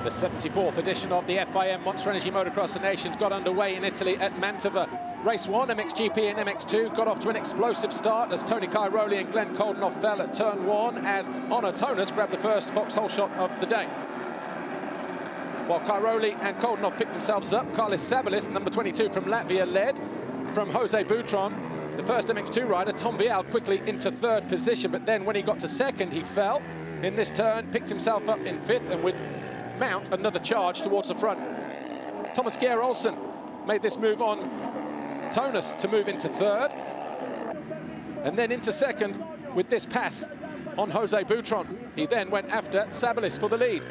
The 74th edition of the FIM Monster Energy Motocross of Nations got underway in Italy at Mantova. Race 1, MXGP and MX2 got off to an explosive start as Tony Cairoli and Glenn Koldenoff fell at turn 1 as Honor Tonus grabbed the first foxhole shot of the day. While Cairoli and Koldenoff picked themselves up, Carlis Sabalis, number 22 from Latvia, led from Jose Butron. The first MX2 rider, Tom Vial, quickly into third position, but then when he got to second, he fell in this turn, picked himself up in fifth, and would mount another charge towards the front. Thomas Geir Olsen made this move on Tonus to move into third, and then into second with this pass on Jose Butron. He then went after Sabalis for the lead.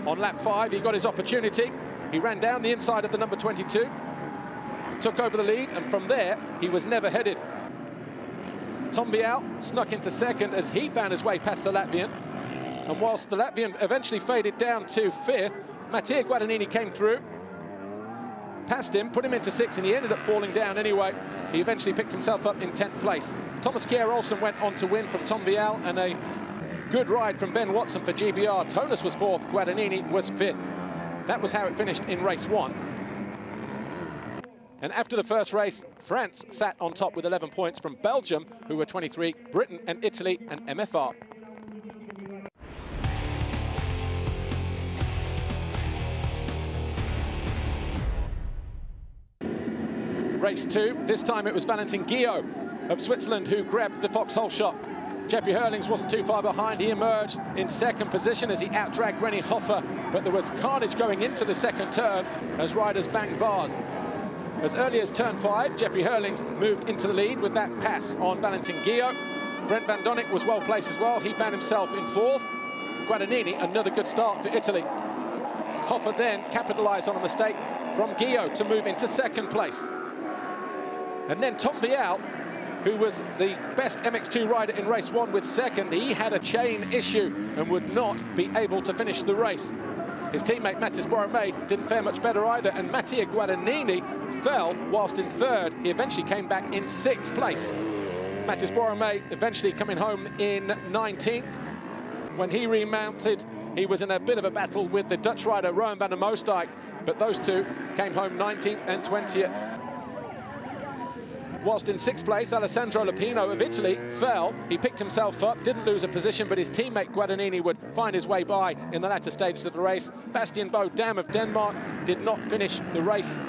On lap 5, he got his opportunity. He ran down the inside of the number 22, took over the lead, and from there, he was never headed. Tom Vial snuck into second as he found his way past the Latvian. And whilst the Latvian eventually faded down to fifth, Mattia Guadagnini came through, passed him, put him into sixth, and he ended up falling down anyway. He eventually picked himself up in 10th place. Thomas Geir Olsen went on to win from Tom Vial, and a good ride from Ben Watson for GBR. Tonus was fourth, Guadagnini was fifth. That was how it finished in race 1. And after the first race, France sat on top with 11 points from Belgium, who were 23, Britain and Italy and MFR. Race 2, this time it was Valentin Guillot of Switzerland who grabbed the foxhole shot. Jeffrey Herlings wasn't too far behind. He emerged in second position as he outdragged Rennie Hoffer, but there was carnage going into the second turn as riders banged bars. As early as turn 5, Jeffrey Herlings moved into the lead with that pass on Valentin Guillot. Brent Van Donnick was well placed as well. He found himself in fourth. Guadagnini, another good start for Italy. Hoffer then capitalized on a mistake from Guillot to move into second place. And then Tom Vial, who was the best MX2 rider in race 1 with second, he had a chain issue and would not be able to finish the race. His teammate Mathis Borromei didn't fare much better either, and Mattia Guadagnini fell whilst in third. He eventually came back in 6th place. Mathis Borromei eventually coming home in 19th. When he remounted, he was in a bit of a battle with the Dutch rider Rowan van der Moosdijk, but those two came home 19th and 20th. Whilst in 6th place, Alessandro Lupino of Italy fell. He picked himself up, didn't lose a position, but his teammate Guadagnini would find his way by in the latter stages of the race. Bastien Bo Dam of Denmark did not finish the race.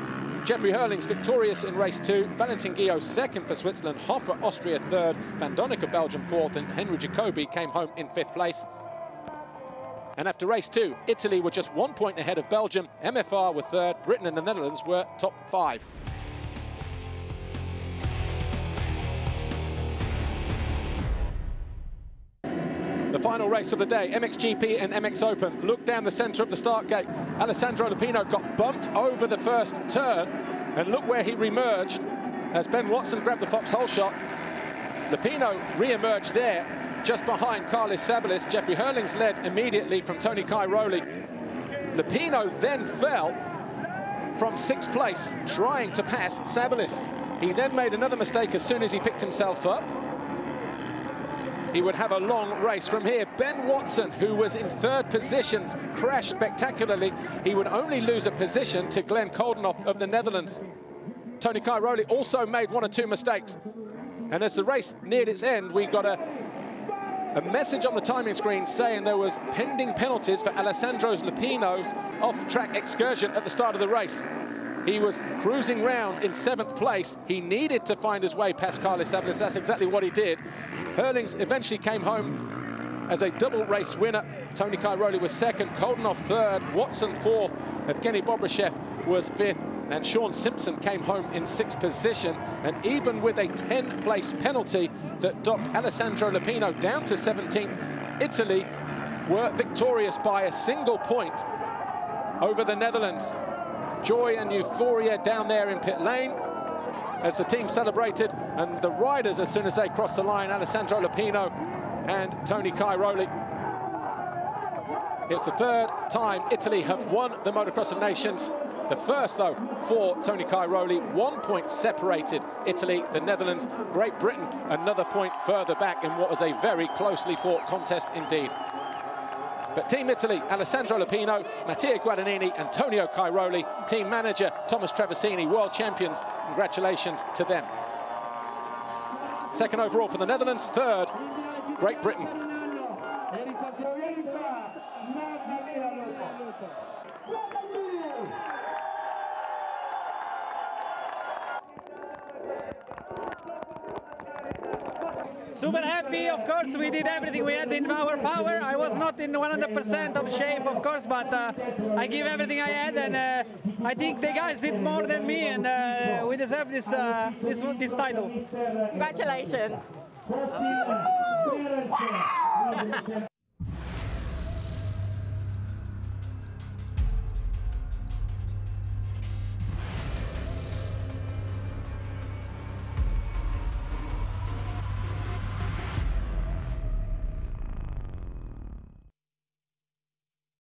Jeffrey Herlings victorious in race 2. Valentin Guillot second for Switzerland. Hoffer, Austria third. Van Donnick of Belgium fourth. And Henry Jacobi came home in 5th place. And after race 2, Italy were just 1 point ahead of Belgium. MFR were third. Britain and the Netherlands were top 5. The final race of the day, MXGP and MX Open. Look down the centre of the start gate. Alessandro Lupino got bumped over the first turn, and look where he re-emerged as Ben Watson grabbed the foxhole shot. Lupino re-emerged there, just behind Carlis Sabalis. Jeffrey Herlings led immediately from Tony Cairoli. Lupino then fell from 6th place, trying to pass Sabalis. He then made another mistake as soon as he picked himself up. He would have a long race from here. Ben Watson, who was in 3rd position, crashed spectacularly. He would only lose a position to Glenn Koldenoff of the Netherlands. Tony Cairoli also made 1 or 2 mistakes. And as the race neared its end, we got a message on the timing screen saying there was pending penalties for Alessandro Lupino's off-track excursion at the start of the race. He was cruising round in 7th place. He needed to find his way past Carlis Sabalis. That's exactly what he did. Herlings eventually came home as a double race winner. Tony Cairoli was 2nd, Koldenoff 3rd, Watson 4th, Evgeny Bobryshev was 5th, and Sean Simpson came home in 6th position. And even with a 10th-place penalty that docked Alessandro Lupino down to 17th, Italy were victorious by a single point over the Netherlands. Joy and euphoria down there in pit lane as the team celebrated, and the riders as soon as they crossed the line, Alessandro Lupino and Tony Cairoli. It's the 3rd time Italy have won the Motocross of Nations. The first, though, for Tony Cairoli. 1 point separated Italy, the Netherlands, Great Britain, another point further back in what was a very closely fought contest indeed. But Team Italy, Alessandro Lupino, Mattia Guadagnini, Antonio Cairoli, team manager Thomas Traversini, world champions. Congratulations to them. Second overall for the Netherlands, third, Great Britain. Super happy, of course. We did everything we had in our power. I was not in 100% of shape, of course, but I give everything I had, and I think the guys did more than me, and we deserve this title. Congratulations.